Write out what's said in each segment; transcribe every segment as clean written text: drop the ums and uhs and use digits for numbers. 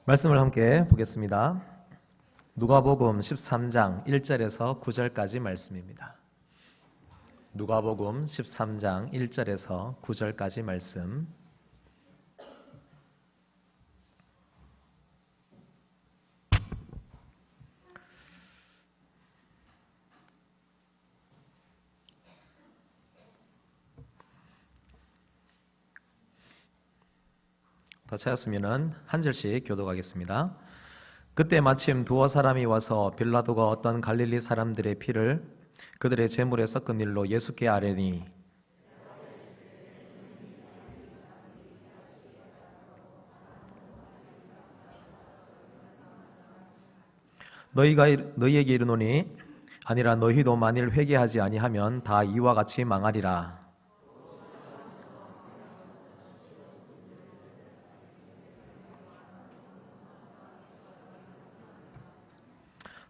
말씀을 함께 보겠습니다. 누가복음 13장 1절에서 9절까지 말씀입니다. 누가복음 13장 1절에서 9절까지 말씀. 다 찾았으면 한 절씩 교독하겠습니다. 그때 마침 두어 사람이 와서 빌라도가 어떤 갈릴리 사람들의 피를 그들의 제물에 섞은 일로 예수께 아뢰니 너희에게 이르노니 아니라 너희도 만일 회개하지 아니하면 다 이와 같이 망하리라.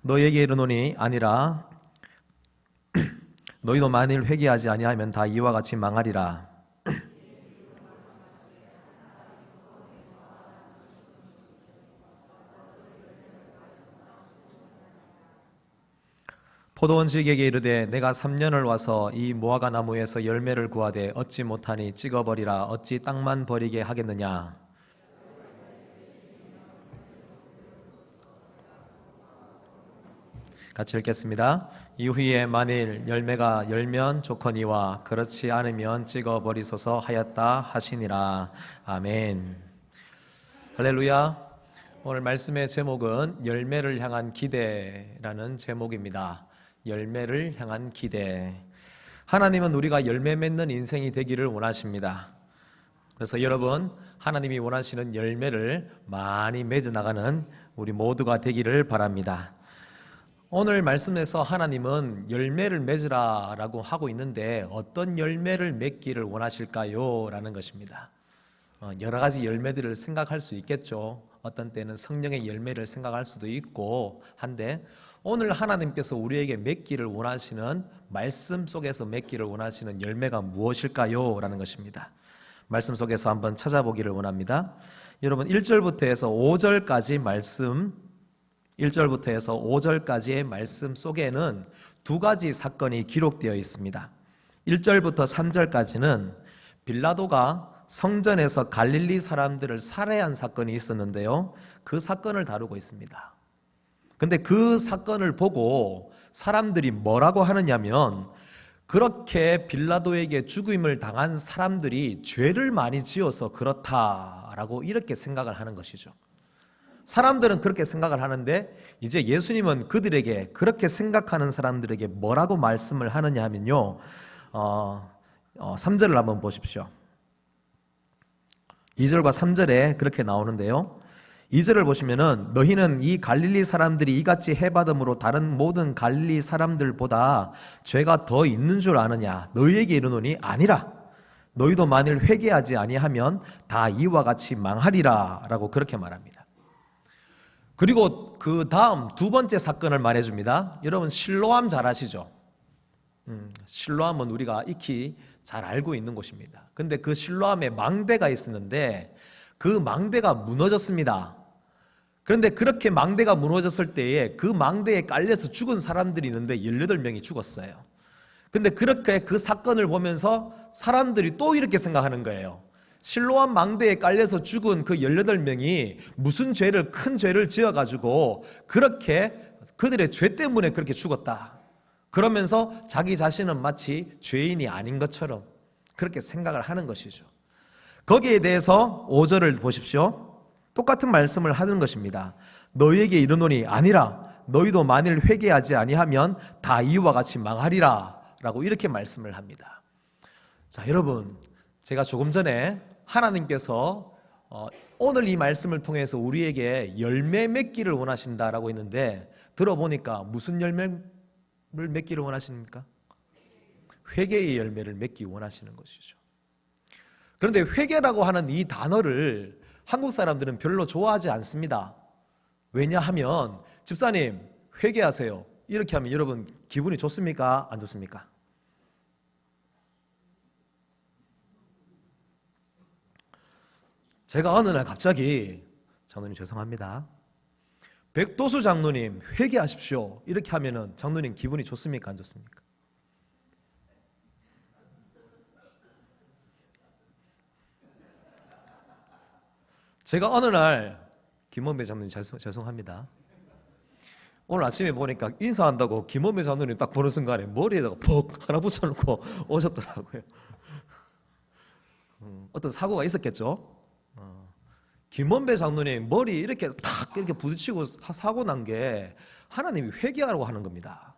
너희에게 이르노니 아니라 너희도 만일 회개하지 아니하면 다 이와 같이 망하리라. 포도원지기에게 이르되 내가 3년을 와서 이 무화과 나무에서 열매를 구하되 얻지 못하니 찍어버리라. 어찌 땅만 버리게 하겠느냐. 같이 읽겠습니다. 이후에 만일 열매가 열면 좋거니와 그렇지 않으면 찍어버리소서 하였다 하시니라. 아멘. 할렐루야. 오늘 말씀의 제목은 열매를 향한 기대라는 제목입니다. 열매를 향한 기대. 하나님은 우리가 열매 맺는 인생이 되기를 원하십니다. 그래서 여러분, 하나님이 원하시는 열매를 많이 맺어나가는 우리 모두가 되기를 바랍니다. 오늘 말씀에서 하나님은 열매를 맺으라 라고 하고 있는데 어떤 열매를 맺기를 원하실까요? 라는 것입니다. 여러 가지 열매들을 생각할 수 있겠죠. 어떤 때는 성령의 열매를 생각할 수도 있고 한데 오늘 하나님께서 우리에게 맺기를 원하시는 말씀 속에서 맺기를 원하시는 열매가 무엇일까요? 라는 것입니다. 말씀 속에서 한번 찾아보기를 원합니다. 여러분 1절부터 해서 5절까지 말씀 1절부터 해서 5절까지의 말씀 속에는 두 가지 사건이 기록되어 있습니다. 1절부터 3절까지는 빌라도가 성전에서 갈릴리 사람들을 살해한 사건이 있었는데요. 그 사건을 다루고 있습니다. 근데 그 사건을 보고 사람들이 뭐라고 하느냐면 그렇게 빌라도에게 죽임을 당한 사람들이 죄를 많이 지어서 그렇다라고 이렇게 생각을 하는 것이죠. 사람들은 그렇게 생각을 하는데 이제 예수님은 그들에게 그렇게 생각하는 사람들에게 뭐라고 말씀을 하느냐 하면요 3절을 한번 보십시오. 2절과 3절에 그렇게 나오는데요 2절을 보시면은 너희는 이 갈릴리 사람들이 이같이 해받음으로 다른 모든 갈릴리 사람들보다 죄가 더 있는 줄 아느냐. 너희에게 이르노니 아니라 너희도 만일 회개하지 아니하면 다 이와 같이 망하리라 라고 그렇게 말합니다. 그리고 그 다음 두 번째 사건을 말해줍니다. 여러분 실로암 잘 아시죠? 실로암은 우리가 익히 잘 알고 있는 곳입니다. 근데 그 실로암에 망대가 있었는데 그 망대가 무너졌습니다. 그런데 그렇게 망대가 무너졌을 때에 그 망대에 깔려서 죽은 사람들이 있는데 18명이 죽었어요. 근데 그렇게 그 사건을 보면서 사람들이 또 이렇게 생각하는 거예요. 실로암 망대에 깔려서 죽은 그 18명이 무슨 죄를 큰 죄를 지어가지고 그렇게 그들의 죄 때문에 그렇게 죽었다. 그러면서 자기 자신은 마치 죄인이 아닌 것처럼 그렇게 생각을 하는 것이죠. 거기에 대해서 5절을 보십시오. 똑같은 말씀을 하는 것입니다. 너희에게 이르노니 아니라 너희도 만일 회개하지 아니하면 다 이와 같이 망하리라 라고 이렇게 말씀을 합니다. 자, 여러분, 제가 조금 전에 하나님께서 오늘 이 말씀을 통해서 우리에게 열매 맺기를 원하신다라고 했는데 들어보니까 무슨 열매를 맺기를 원하십니까? 회개의 열매를 맺기 원하시는 것이죠. 그런데 회개라고 하는 이 단어를 한국 사람들은 별로 좋아하지 않습니다. 왜냐하면 집사님 회개하세요 이렇게 하면 여러분 기분이 좋습니까? 안 좋습니까? 제가 어느 날 갑자기 장로님 죄송합니다. 백도수 장로님 회개하십시오. 이렇게 하면은 장로님 기분이 좋습니까? 안 좋습니까? 제가 어느 날 김원배 장로님 죄송합니다. 오늘 아침에 보니까 인사한다고 김원배 장로님 딱 보는 순간에 머리에다가 퍽 하나 붙여놓고 오셨더라고요. 어떤 사고가 있었겠죠. 김원배 장로님 머리 이렇게 탁 이렇게 부딪히고 사고 난 게 하나님이 회개하라고 하는 겁니다.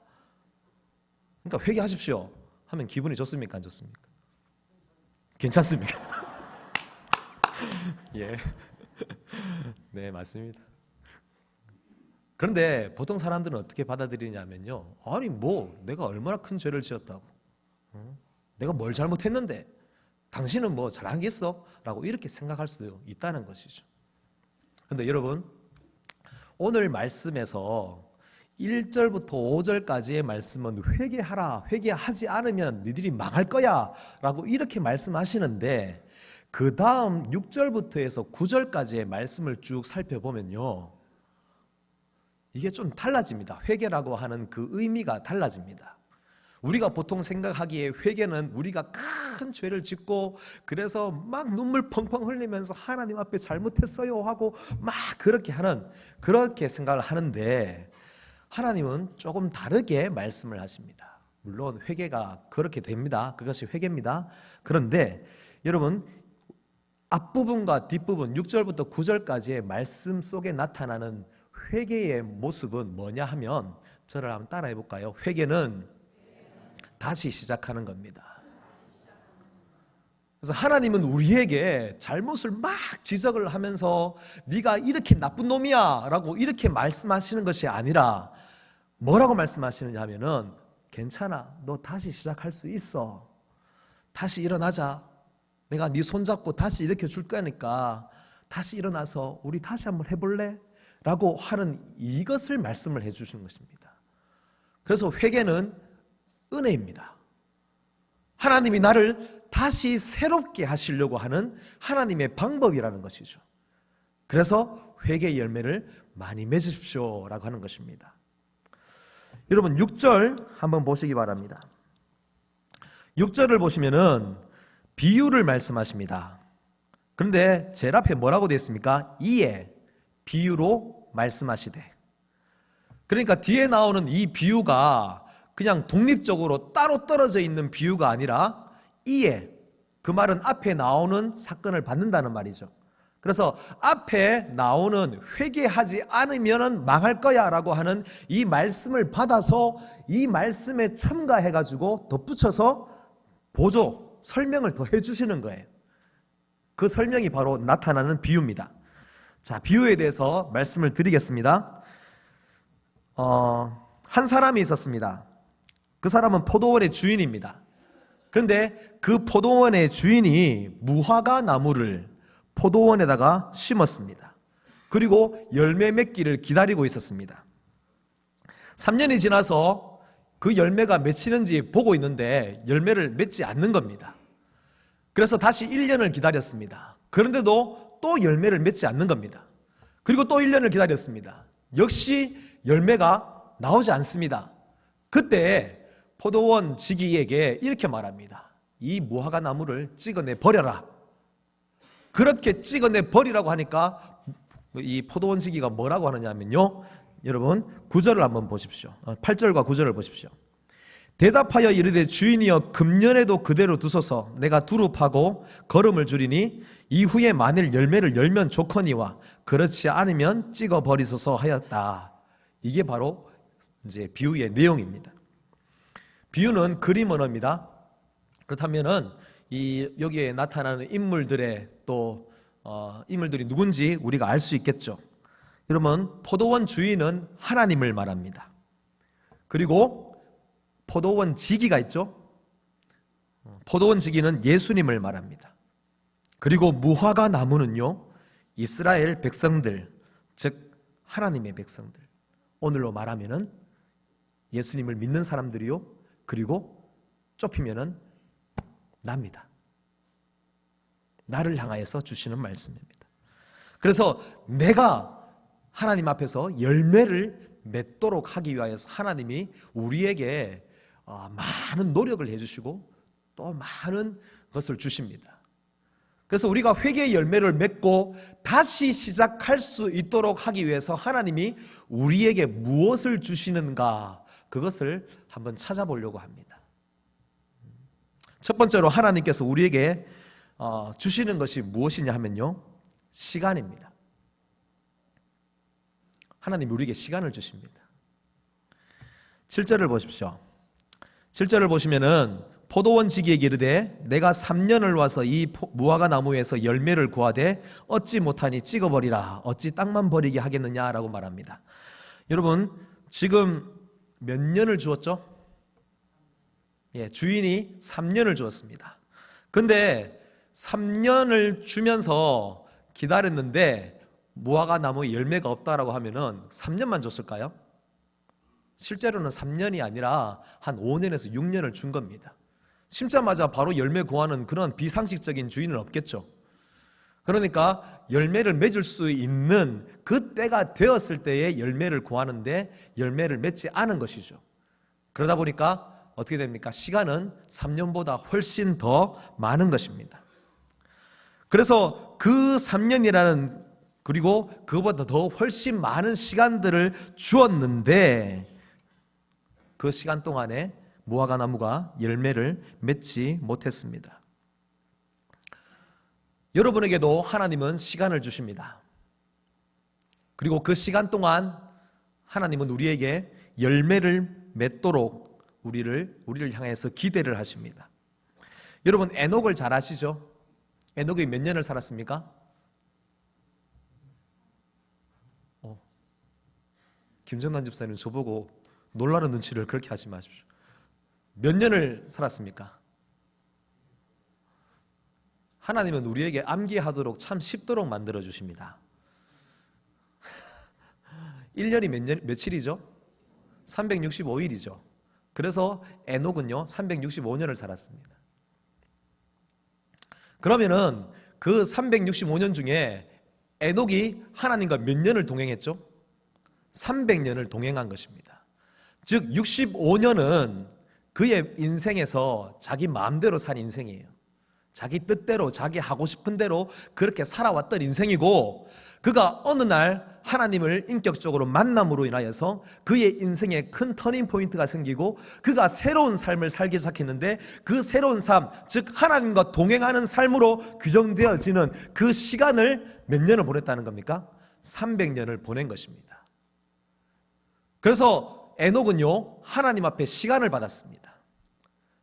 그러니까 회개하십시오 하면 기분이 좋습니까? 안 좋습니까? 괜찮습니까? 예. 네, 맞습니다. 그런데 보통 사람들은 어떻게 받아들이냐면요, 아니 뭐 내가 얼마나 큰 죄를 지었다고, 내가 뭘 잘못했는데 당신은 뭐 잘하겠어? 라고 이렇게 생각할 수도 있다는 것이죠. 그런데 여러분, 오늘 말씀에서 1절부터 5절까지의 말씀은 회개하라, 회개하지 않으면 너희들이 망할 거야 라고 이렇게 말씀하시는데, 그 다음 6절부터 해서 9절까지의 말씀을 쭉 살펴보면요, 이게 좀 달라집니다. 회개라고 하는 그 의미가 달라집니다. 우리가 보통 생각하기에 회개는 우리가 큰 죄를 짓고 그래서 막 눈물 펑펑 흘리면서 하나님 앞에 잘못했어요 하고 막 그렇게 생각을 하는데, 하나님은 조금 다르게 말씀을 하십니다. 물론 회개가 그렇게 됩니다. 그것이 회개입니다. 그런데 여러분, 앞부분과 뒷부분 6절부터 9절까지의 말씀 속에 나타나는 회개의 모습은 뭐냐 하면, 저를 한번 따라해 볼까요? 회개는 다시 시작하는 겁니다. 그래서 하나님은 우리에게 잘못을 막 지적을 하면서 네가 이렇게 나쁜 놈이야 라고 이렇게 말씀하시는 것이 아니라 뭐라고 말씀하시느냐 하면은, 괜찮아, 너 다시 시작할 수 있어, 다시 일어나자, 내가 네 손잡고 다시 일으켜 줄 거니까 다시 일어나서 우리 다시 한번 해볼래? 라고 하는 이것을 말씀을 해주시는 것입니다. 그래서 회개는 은혜입니다. 하나님이 나를 다시 새롭게 하시려고 하는 하나님의 방법이라는 것이죠. 그래서 회개의 열매를 많이 맺으십시오 라고 하는 것입니다. 여러분, 6절 한번 보시기 바랍니다. 6절을 보시면은 비유를 말씀하십니다. 그런데 제일 앞에 뭐라고 되어 있습니까? 이에 비유로 말씀하시되. 그러니까 뒤에 나오는 이 비유가 그냥 독립적으로 따로 떨어져 있는 비유가 아니라 이에, 그 말은 앞에 나오는 사건을 받는다는 말이죠. 그래서 앞에 나오는 회개하지 않으면 망할 거야 라고 하는 이 말씀을 받아서 이 말씀에 첨가해가지고 덧붙여서 보조, 설명을 더 해주시는 거예요. 그 설명이 바로 나타나는 비유입니다. 자, 비유에 대해서 말씀을 드리겠습니다. 한 사람이 있었습니다. 그 사람은 포도원의 주인입니다. 그런데 그 포도원의 주인이 무화과 나무를 포도원에다가 심었습니다. 그리고 열매 맺기를 기다리고 있었습니다. 3년이 지나서 그 열매가 맺히는지 보고 있는데 열매를 맺지 않는 겁니다. 그래서 다시 1년을 기다렸습니다. 그런데도 또 열매를 맺지 않는 겁니다. 그리고 또 1년을 기다렸습니다. 역시 열매가 나오지 않습니다. 그때 포도원 지기에게 이렇게 말합니다. 이 무화과 나무를 찍어내 버려라. 그렇게 찍어내 버리라고 하니까 이 포도원 지기가 뭐라고 하느냐면요, 여러분 9절을 한번 보십시오. 8절과 9절을 보십시오. 대답하여 이르되 주인이여, 금년에도 그대로 두소서. 내가 두릅하고 거름을 줄이니 이후에 만일 열매를 열면 좋거니와 그렇지 않으면 찍어 버리소서 하였다. 이게 바로 이제 비유의 내용입니다. 비유는 그림 언어입니다. 그렇다면은 여기에 나타나는 인물들의 인물들이 누군지 우리가 알 수 있겠죠. 여러분, 포도원 주인은 하나님을 말합니다. 그리고 포도원 지기가 있죠. 포도원 지기는 예수님을 말합니다. 그리고 무화과 나무는요, 이스라엘 백성들, 즉 하나님의 백성들, 오늘로 말하면은 예수님을 믿는 사람들이요, 그리고 좁히면은 납니다. 나를 향하여서 주시는 말씀입니다. 그래서 내가 하나님 앞에서 열매를 맺도록 하기 위하여서 하나님이 우리에게 많은 노력을 해주시고 또 많은 것을 주십니다. 그래서 우리가 회개의 열매를 맺고 다시 시작할 수 있도록 하기 위해서 하나님이 우리에게 무엇을 주시는가, 그것을 한번 찾아보려고 합니다. 첫 번째로 하나님께서 우리에게 주시는 것이 무엇이냐 하면요, 시간입니다. 하나님이 우리에게 시간을 주십니다. 7절을 보십시오. 7절을 보시면은 포도원 지기에게 이르되 내가 3년을 와서 이 무화과 나무에서 열매를 구하되 얻지 못하니 찍어버리라. 어찌 땅만 버리게 하겠느냐라고 말합니다. 여러분, 지금 몇 년을 주었죠? 주인이 3년을 주었습니다. 근데 3년을 주면서 기다렸는데 무화과 나무에 열매가 없다라고 하면은 3년만 줬을까요? 실제로는 3년이 아니라 한 5년에서 6년을 준 겁니다. 심자마자 바로 열매 구하는 그런 비상식적인 주인은 없겠죠. 그러니까 열매를 맺을 수 있는 그 때가 되었을 때에 열매를 구하는데 열매를 맺지 않은 것이죠. 그러다 보니까 어떻게 됩니까? 시간은 3년보다 훨씬 더 많은 것입니다. 그래서 그 3년이라는, 그리고 그보다 더 훨씬 많은 시간들을 주었는데 그 시간 동안에 무화과 나무가 열매를 맺지 못했습니다. 여러분에게도 하나님은 시간을 주십니다. 그리고 그 시간 동안 하나님은 우리에게 열매를 맺도록 우리를 향해서 기대를 하십니다. 여러분, 에녹을 잘 아시죠? 에녹이 몇 년을 살았습니까? 김정남 집사님 저보고 놀라는 눈치를 그렇게 하지 마십시오. 몇 년을 살았습니까? 하나님은 우리에게 암기하도록 참 쉽도록 만들어 주십니다. 1년이 며칠이죠? 365일이죠. 그래서 에녹은요 365년을 살았습니다. 그러면은 그 365년 중에 에녹이 하나님과 몇 년을 동행했죠? 300년을 동행한 것입니다. 즉 65년은 그의 인생에서 자기 마음대로 산 인생이에요. 자기 뜻대로, 자기 하고 싶은 대로 그렇게 살아왔던 인생이고, 그가 어느 날 하나님을 인격적으로 만남으로 인하여서 그의 인생에 큰 터닝 포인트가 생기고 그가 새로운 삶을 살기 시작했는데, 그 새로운 삶, 즉 하나님과 동행하는 삶으로 규정되어지는 그 시간을 몇 년을 보냈다는 겁니까? 300년을 보낸 것입니다. 그래서 에녹은요 하나님 앞에 시간을 받았습니다.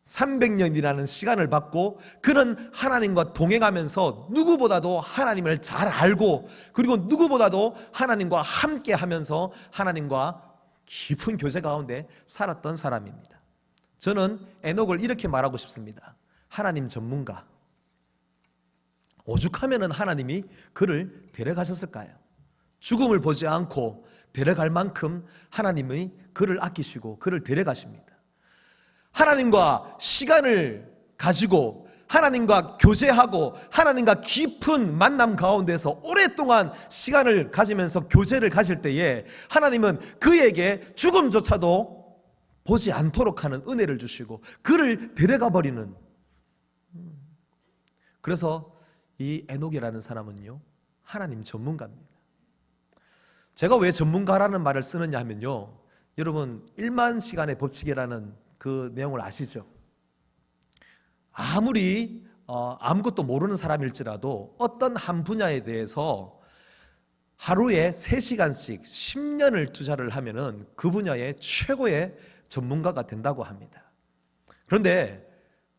300년이라는 시간을 받고 그는 하나님과 동행하면서 누구보다도 하나님을 잘 알고, 그리고 누구보다도 하나님과 함께 하면서 하나님과 깊은 교제 가운데 살았던 사람입니다. 저는 에녹을 이렇게 말하고 싶습니다. 하나님 전문가. 오죽하면 하나님이 그를 데려가셨을까요? 죽음을 보지 않고 데려갈 만큼 하나님이 그를 아끼시고 그를 데려가십니다. 하나님과 시간을 가지고 하나님과 교제하고 하나님과 깊은 만남 가운데서 오랫동안 시간을 가지면서 교제를 가질 때에 하나님은 그에게 죽음조차도 보지 않도록 하는 은혜를 주시고 그를 데려가 버리는, 그래서 이 에녹이라는 사람은요 하나님 전문가입니다. 제가 왜 전문가라는 말을 쓰느냐 하면요, 여러분 1만 시간의 법칙이라는 그 내용을 아시죠? 아무리 아무것도 모르는 사람일지라도 어떤 한 분야에 대해서 하루에 3시간씩 10년을 투자를 하면은 그 분야의 최고의 전문가가 된다고 합니다. 그런데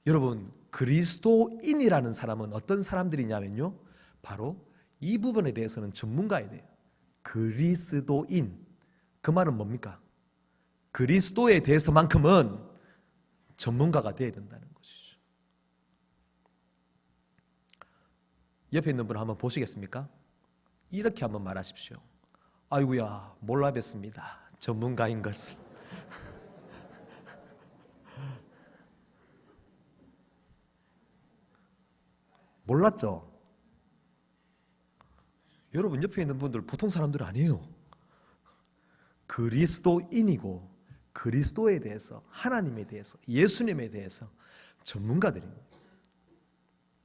여러분, 그리스도인이라는 사람은 어떤 사람들이냐면요, 바로 이 부분에 대해서는 전문가야 돼요. 그리스도인, 그 말은 뭡니까? 그리스도에 대해서만큼은 전문가가 되어야 된다는 것이죠. 옆에 있는 분 한번 보시겠습니까? 이렇게 한번 말하십시오. 아이고야, 몰라 뵀습니다. 전문가인 것을. 몰랐죠? 여러분 옆에 있는 분들 보통 사람들 아니에요. 그리스도인이고 그리스도에 대해서, 하나님에 대해서, 예수님에 대해서 전문가들입니다.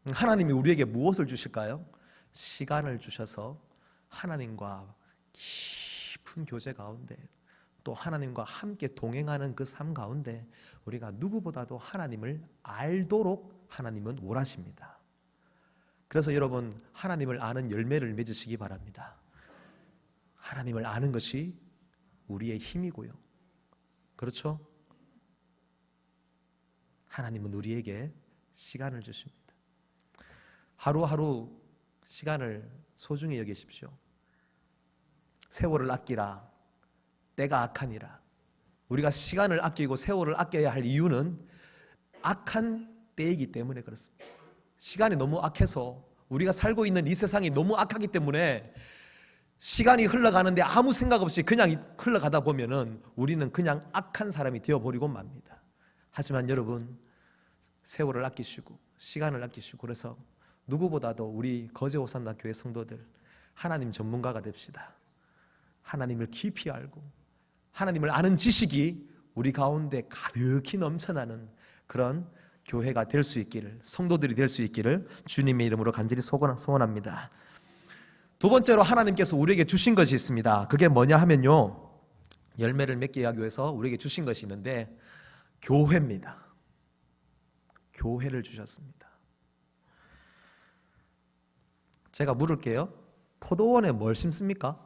하나님이 우리에게 무엇을 주실까요? 시간을 주셔서 하나님과 깊은 교제 가운데, 또 하나님과 함께 동행하는 그 삶 가운데 우리가 누구보다도 하나님을 알도록 하나님은 원하십니다. 그래서 여러분, 하나님을 아는 열매를 맺으시기 바랍니다. 하나님을 아는 것이 우리의 힘이고요. 그렇죠? 하나님은 우리에게 시간을 주십니다. 하루하루 시간을 소중히 여기십시오. 세월을 아끼라, 때가 악하니라. 우리가 시간을 아끼고 세월을 아껴야 할 이유는 악한 때이기 때문에 그렇습니다. 시간이 너무 악해서, 우리가 살고 있는 이 세상이 너무 악하기 때문에 시간이 흘러가는데 아무 생각 없이 그냥 흘러가다 보면은 우리는 그냥 악한 사람이 되어버리고 맙니다. 하지만 여러분, 세월을 아끼시고 시간을 아끼시고, 그래서 누구보다도 우리 거제 호산나 교회 성도들 하나님 전문가가 됩시다. 하나님을 깊이 알고 하나님을 아는 지식이 우리 가운데 가득히 넘쳐나는 그런 교회가 될 수 있기를, 성도들이 될 수 있기를 주님의 이름으로 간절히 소원합니다. 두 번째로 하나님께서 우리에게 주신 것이 있습니다. 그게 뭐냐 하면요, 열매를 맺게 하기 위해서 우리에게 주신 것이 있는데 교회입니다. 교회를 주셨습니다. 제가 물을게요. 포도원에 뭘 심습니까?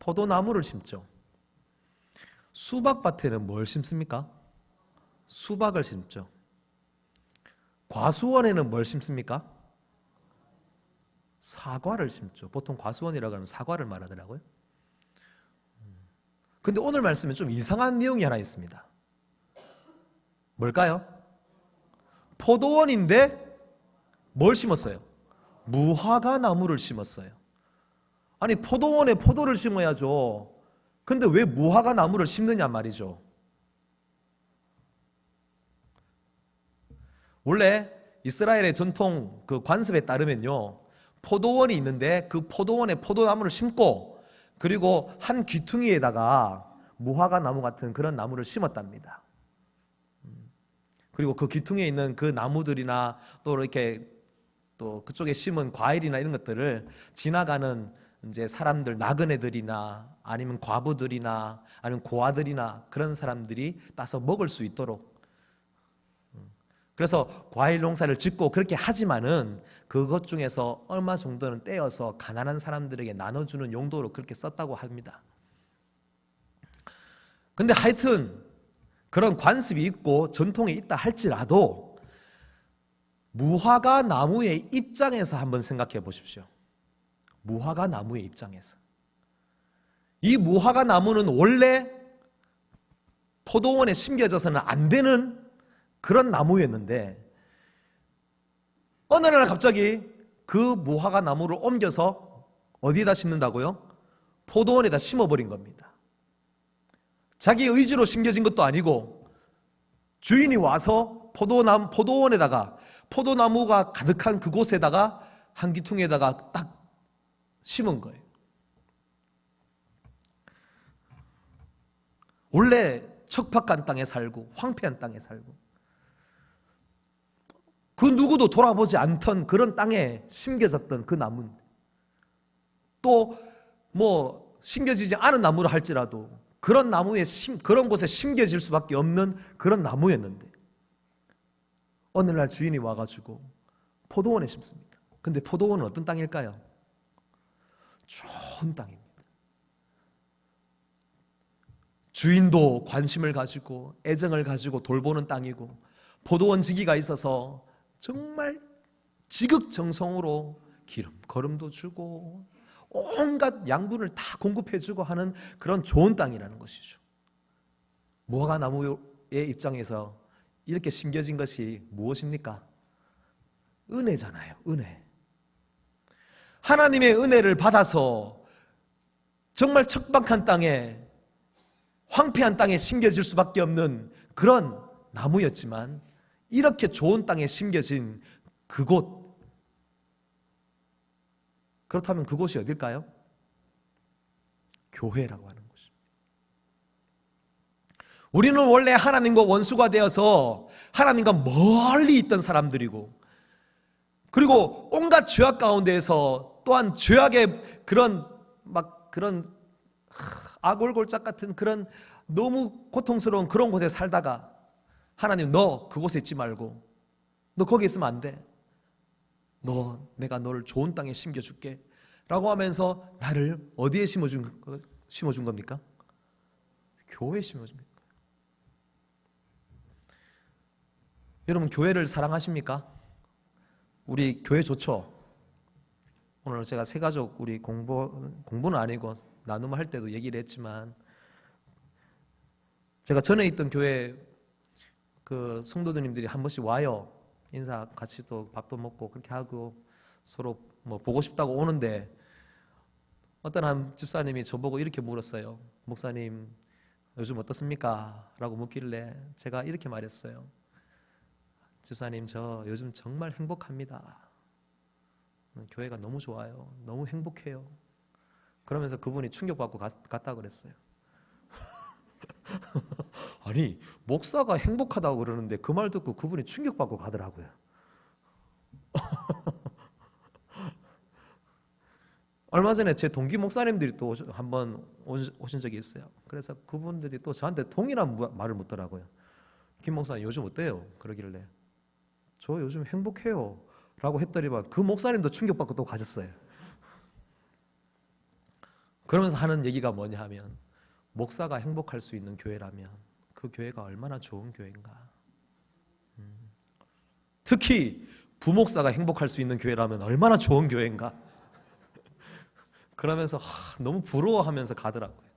포도나무를 심죠. 수박밭에는 뭘 심습니까? 수박을 심죠. 과수원에는 뭘 심습니까? 사과를 심죠. 보통 과수원이라고 하면 사과를 말하더라고요. 근데 오늘 말씀에 좀 이상한 내용이 하나 있습니다. 뭘까요? 포도원인데 뭘 심었어요? 무화과 나무를 심었어요. 아니, 포도원에 포도를 심어야죠. 근데 왜 무화과 나무를 심느냐 말이죠. 원래 이스라엘의 전통 그 관습에 따르면요, 포도원이 있는데 그 포도원에 포도나무를 심고, 그리고 한 귀퉁이에다가 무화과 나무 같은 그런 나무를 심었답니다. 그리고 그 귀퉁이에 있는 그 나무들이나 또 이렇게 또 그쪽에 심은 과일이나 이런 것들을 지나가는 이제 사람들, 나그네들이나 아니면 과부들이나 아니면 고아들이나 그런 사람들이 따서 먹을 수 있도록, 그래서 과일 농사를 짓고 그렇게 하지만은 그것 중에서 얼마 정도는 떼어서 가난한 사람들에게 나눠주는 용도로 그렇게 썼다고 합니다. 근데 하여튼 그런 관습이 있고 전통이 있다 할지라도 무화과 나무의 입장에서 한번 생각해 보십시오. 무화과 나무의 입장에서, 이 무화과 나무는 원래 포도원에 심겨져서는 안 되는 그런 나무였는데 어느 날 갑자기 그 무화과 나무를 옮겨서 어디에다 심는다고요? 포도원에다 심어버린 겁니다. 자기 의지로 심겨진 것도 아니고 주인이 와서 포도원에다가, 포도나무가 가득한 그곳에다가 한 귀퉁이에다가 딱 심은 거예요. 원래 척박한 땅에 살고 황폐한 땅에 살고 그 누구도 돌아보지 않던 그런 땅에 심겨졌던 그 나무인데, 또 뭐 심겨지지 않은 나무라 할지라도 그런 나무에 그런 곳에 심겨질 수밖에 없는 그런 나무였는데 어느 날 주인이 와가지고 포도원에 심습니다. 근데 포도원은 어떤 땅일까요? 좋은 땅입니다. 주인도 관심을 가지고 애정을 가지고 돌보는 땅이고, 포도원 지기가 있어서 정말 지극정성으로 거름도 주고 온갖 양분을 다 공급해주고 하는 그런 좋은 땅이라는 것이죠. 무화과 나무의 입장에서 이렇게 심겨진 것이 무엇입니까? 은혜잖아요. 은혜. 하나님의 은혜를 받아서 정말 척박한 땅에, 황폐한 땅에 심겨질 수밖에 없는 그런 나무였지만 이렇게 좋은 땅에 심겨진 그곳, 그렇다면 그곳이 어딜까요? 교회라고 하는 곳입니다. 우리는 원래 하나님과 원수가 되어서 하나님과 멀리 있던 사람들이고, 그리고 온갖 죄악 가운데에서 또한 죄악의 그런 아골골짝 같은 그런 너무 고통스러운 그런 곳에 살다가 하나님, 너 그곳에 있지 말고 너 거기 있으면 안 돼. 내가 너를 좋은 땅에 심겨줄게 라고 하면서 나를 어디에 심어준 겁니까? 교회에 심어준 겁니다. 여러분, 교회를 사랑하십니까? 우리 교회 좋죠? 오늘 제가 새가족 우리 공부는 아니고 나눔을 할 때도 얘기를 했지만, 제가 전에 있던 교회 그 성도들님들이 한 번씩 와요. 인사 같이 또 밥도 먹고 그렇게 하고 서로 뭐 보고 싶다고 오는데, 어떤 한 집사님이 저보고 이렇게 물었어요. 목사님, 요즘 어떻습니까? 라고 묻길래 제가 이렇게 말했어요. 집사님, 저 요즘 정말 행복합니다. 교회가 너무 좋아요. 너무 행복해요. 그러면서 그분이 충격받고 갔다 그랬어요. 아니, 목사가 행복하다고 그러는데 그 말 듣고 그분이 충격받고 가더라고요. 얼마 전에 제 동기 목사님들이 또 한번 오신 적이 있어요. 그래서 그분들이 또 저한테 동일한 말을 묻더라고요. 김 목사님 요즘 어때요? 그러길래 저 요즘 행복해요 라고 했더니만 그 목사님도 충격받고 또 가셨어요. 그러면서 하는 얘기가 뭐냐 하면, 목사가 행복할 수 있는 교회라면 그 교회가 얼마나 좋은 교회인가. 특히 부목사가 행복할 수 있는 교회라면 얼마나 좋은 교회인가. 그러면서 너무 부러워하면서 가더라고요.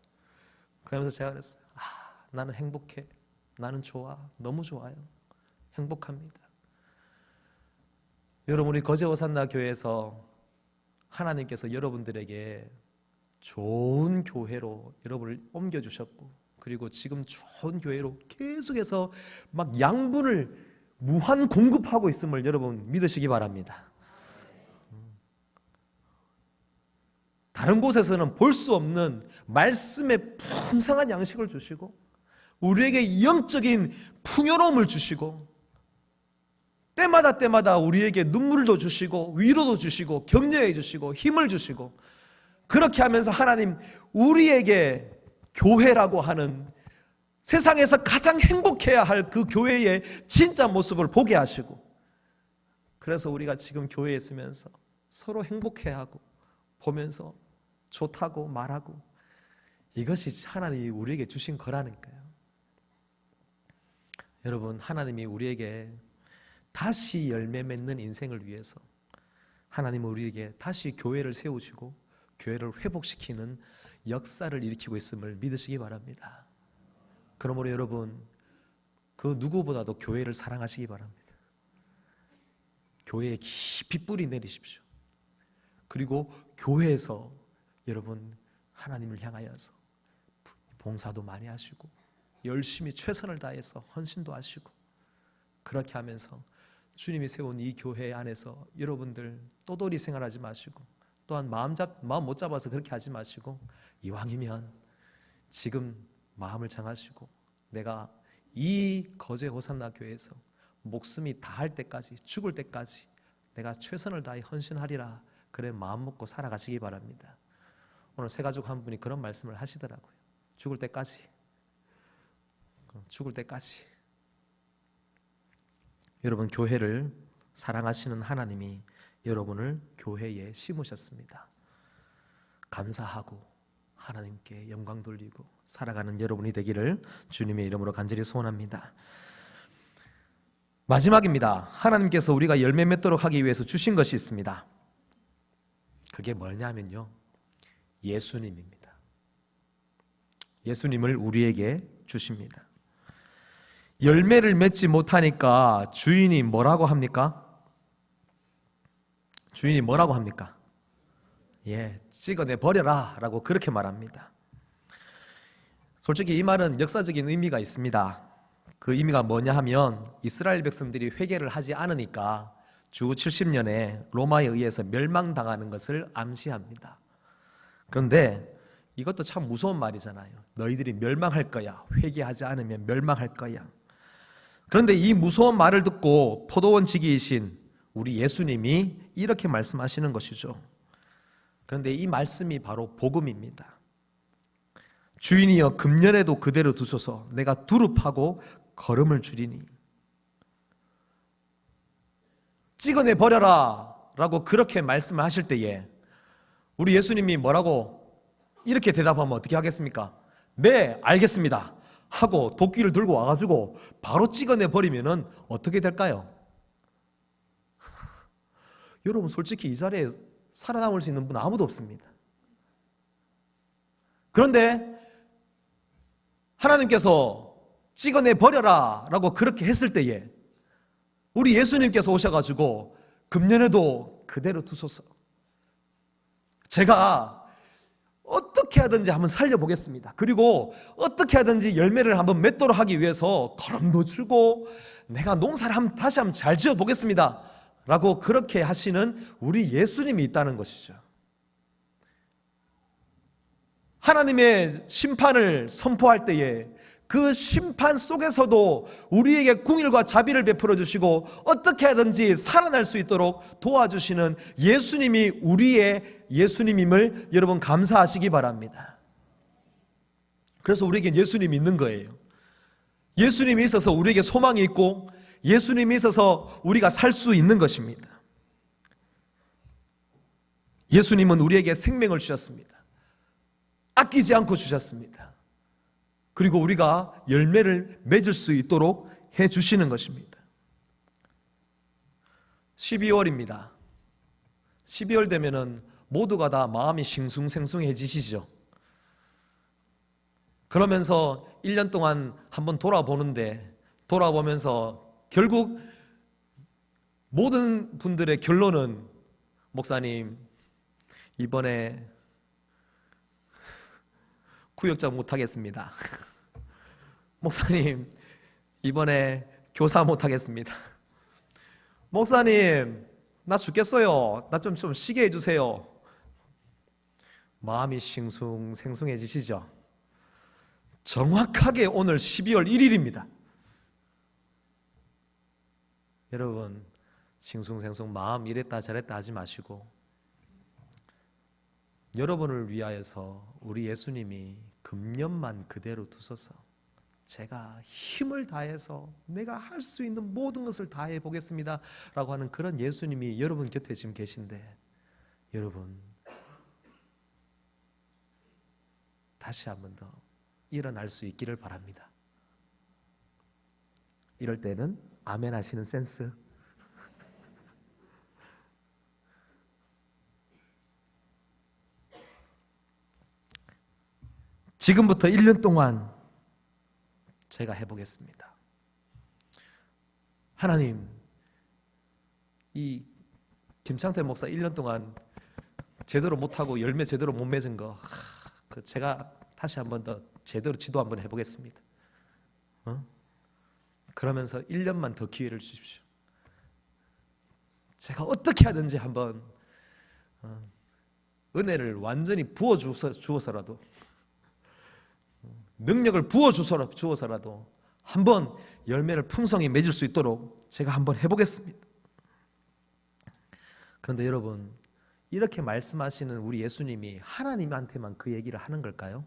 그러면서 제가 그랬어요. 나는 행복해. 나는 좋아. 너무 좋아요. 행복합니다. 여러분, 우리 거제 호산나 교회에서 하나님께서 여러분들에게 좋은 교회로 여러분을 옮겨주셨고, 그리고 지금 좋은 교회로 계속해서 막 양분을 무한 공급하고 있음을 여러분 믿으시기 바랍니다. 다른 곳에서는 볼 수 없는 말씀의 풍성한 양식을 주시고, 우리에게 영적인 풍요로움을 주시고, 때마다 우리에게 눈물도 주시고 위로도 주시고 격려해 주시고 힘을 주시고, 그렇게 하면서 하나님 우리에게 교회라고 하는 세상에서 가장 행복해야 할 그 교회의 진짜 모습을 보게 하시고, 그래서 우리가 지금 교회에 있으면서 서로 행복해하고 보면서 좋다고 말하고, 이것이 하나님이 우리에게 주신 거라니까요. 여러분, 하나님이 우리에게 다시 열매 맺는 인생을 위해서 하나님은 우리에게 다시 교회를 세우시고 교회를 회복시키는 역사를 일으키고 있음을 믿으시기 바랍니다. 그러므로 여러분, 그 누구보다도 교회를 사랑하시기 바랍니다. 교회에 깊이 뿌리 내리십시오. 그리고 교회에서 여러분 하나님을 향하여서 봉사도 많이 하시고 열심히 최선을 다해서 헌신도 하시고, 그렇게 하면서 주님이 세운 이 교회 안에서 여러분들 또돌이 생활하지 마시고, 또한 마음 못 잡아서 그렇게 하지 마시고, 이왕이면 지금 마음을 정하시고 내가 이 거제 호산나 교회에서 목숨이 다할 때까지, 죽을 때까지 내가 최선을 다해 헌신하리라, 그래 마음 먹고 살아가시기 바랍니다. 오늘 새가족 한 분이 그런 말씀을 하시더라고요. 죽을 때까지. 여러분, 교회를 사랑하시는 하나님이 여러분을 교회에 심으셨습니다. 감사하고 하나님께 영광 돌리고 살아가는 여러분이 되기를 주님의 이름으로 간절히 소원합니다. 마지막입니다. 하나님께서 우리가 열매 맺도록 하기 위해서 주신 것이 있습니다. 그게 뭐냐면요, 예수님입니다. 예수님을 우리에게 주십니다. 열매를 맺지 못하니까 주인이 뭐라고 합니까? 주인이 뭐라고 합니까? 찍어내 버려라 라고 그렇게 말합니다. 솔직히 이 말은 역사적인 의미가 있습니다. 그 의미가 뭐냐 하면, 이스라엘 백성들이 회개를 하지 않으니까 주 70년에 로마에 의해서 멸망당하는 것을 암시합니다. 그런데 이것도 참 무서운 말이잖아요. 너희들이 멸망할 거야. 회개하지 않으면 멸망할 거야. 그런데 이 무서운 말을 듣고 포도원 지기이신 우리 예수님이 이렇게 말씀하시는 것이죠. 그런데 이 말씀이 바로 복음입니다. 주인이여 금년에도 그대로 두소서 내가 두릅하고 걸음을 줄이니. 찍어내 버려라 라고 그렇게 말씀을 하실 때에 우리 예수님이 뭐라고 이렇게 대답하면 어떻게 하겠습니까? 네, 알겠습니다 하고 도끼를 들고 와가지고 바로 찍어내 버리면 어떻게 될까요? 여러분 솔직히 이 자리에 살아남을 수 있는 분 아무도 없습니다. 그런데 하나님께서 찍어내 버려라 라고 그렇게 했을 때에 우리 예수님께서 오셔가지고 금년에도 그대로 두소서 제가 어떻게 하든지 한번 살려보겠습니다. 그리고 어떻게 하든지 열매를 한번 맺도록 하기 위해서 걸음도 주고 내가 농사를 다시 한번 잘 지어보겠습니다 라고 그렇게 하시는 우리 예수님이 있다는 것이죠. 하나님의 심판을 선포할 때에 그 심판 속에서도 우리에게 궁일과 자비를 베풀어 주시고 어떻게 하든지 살아날 수 있도록 도와주시는 예수님이 우리의 예수님임을 여러분 감사하시기 바랍니다. 그래서 우리에게 예수님이 있는 거예요. 예수님이 있어서 우리에게 소망이 있고 예수님이 있어서 우리가 살 수 있는 것입니다. 예수님은 우리에게 생명을 주셨습니다. 아끼지 않고 주셨습니다. 그리고 우리가 열매를 맺을 수 있도록 해주시는 것입니다. 12월입니다. 12월 되면은 모두가 다 마음이 싱숭생숭해지시죠. 그러면서 1년 동안 한번 돌아보면서 결국 모든 분들의 결론은 목사님 이번에 구역장 못하겠습니다. 목사님 이번에 교사 못하겠습니다. 목사님 나 죽겠어요. 나 좀 쉬게 해주세요. 마음이 싱숭생숭해지시죠. 정확하게 오늘 12월 1일입니다. 여러분 싱숭생숭 마음 이랬다 저랬다 하지 마시고 여러분을 위하여서 우리 예수님이 금년만 그대로 두소서 제가 힘을 다해서 내가 할 수 있는 모든 것을 다해 보겠습니다 라고 하는 그런 예수님이 여러분 곁에 지금 계신데 여러분 다시 한 번 더 일어날 수 있기를 바랍니다. 이럴 때는 아멘 하시는 센스. 지금부터 1년 동안 제가 해보겠습니다. 하나님, 이 김창태 목사 1년 동안 제대로 못하고 열매 제대로 못 맺은 거 제가 다시 한 번 더 제대로 지도 한번 해보겠습니다. 그러면서 1년만 더 기회를 주십시오. 제가 어떻게 하든지 한번 은혜를 완전히 부어주어서라도 능력을 부어주어서라도 한번 열매를 풍성히 맺을 수 있도록 제가 한번 해보겠습니다. 그런데 여러분 이렇게 말씀하시는 우리 예수님이 하나님한테만 그 얘기를 하는 걸까요?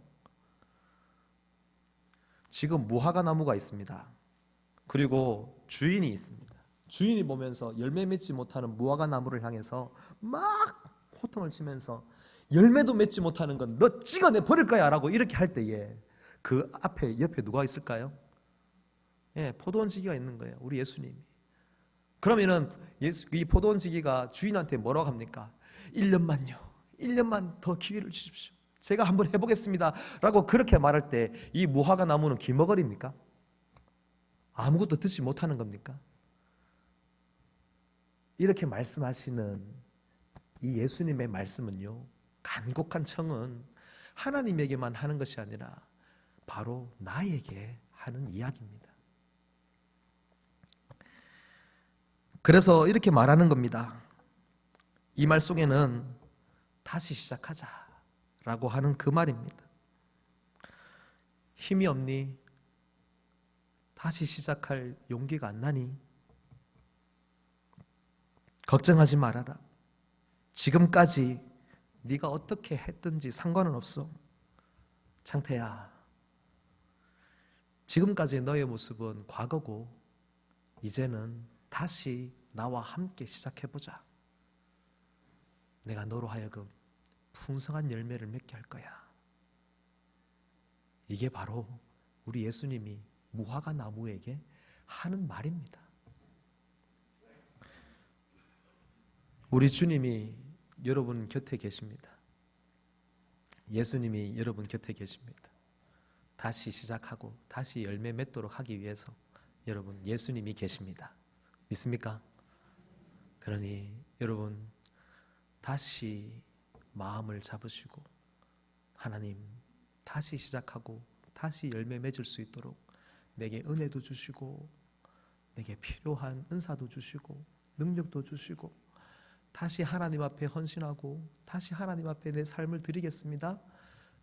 지금 무화과 나무가 있습니다. 그리고 주인이 있습니다. 주인이 보면서 열매 맺지 못하는 무화과 나무를 향해서 막 호통을 치면서 열매도 맺지 못하는 건 너 찍어내 버릴 거야 라고 이렇게 할 때에 그 앞에 옆에 누가 있을까요? 예, 포도원지기가 있는 거예요. 우리 예수님이. 그러면은 이 포도원지기가 주인한테 뭐라고 합니까? 1년만 더 기회를 주십시오. 제가 한번 해보겠습니다 라고 그렇게 말할 때 이 무화과 나무는 기머거리입니까? 아무것도 듣지 못하는 겁니까? 이렇게 말씀하시는 이 예수님의 말씀은요, 간곡한 청은 하나님에게만 하는 것이 아니라 바로 나에게 하는 이야기입니다. 그래서 이렇게 말하는 겁니다. 이 말 속에는 다시 시작하자라고 하는 그 말입니다. 힘이 없니? 다시 시작할 용기가 안 나니? 걱정하지 말아라. 지금까지 네가 어떻게 했든지 상관은 없어. 창태야, 지금까지 너의 모습은 과거고 이제는 다시 나와 함께 시작해보자. 내가 너로 하여금 풍성한 열매를 맺게 할 거야. 이게 바로 우리 예수님이 무화과 나무에게 하는 말입니다. 우리 주님이 여러분 곁에 계십니다. 예수님이 여러분 곁에 계십니다. 다시 시작하고 다시 열매 맺도록 하기 위해서 여러분 예수님이 계십니다. 믿습니까? 그러니 여러분 다시 마음을 잡으시고 하나님 다시 시작하고 다시 열매 맺을 수 있도록 내게 은혜도 주시고 내게 필요한 은사도 주시고 능력도 주시고 다시 하나님 앞에 헌신하고 다시 하나님 앞에 내 삶을 드리겠습니다.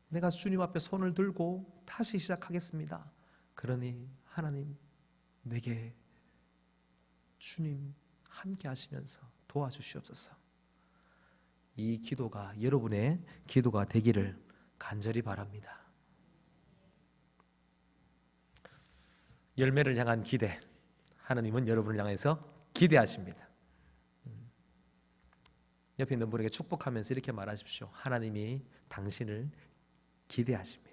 내가 주님 앞에 손을 들고 다시 시작하겠습니다. 그러니 하나님 내게 주님 함께 하시면서 도와주시옵소서. 이 기도가 여러분의 기도가 되기를 간절히 바랍니다. 열매를 향한 기대, 하나님은 여러분을 향해서 기대하십니다. 옆에 있는 분에게 축복하면서 이렇게 말하십시오. 하나님이 당신을 기대하십니다.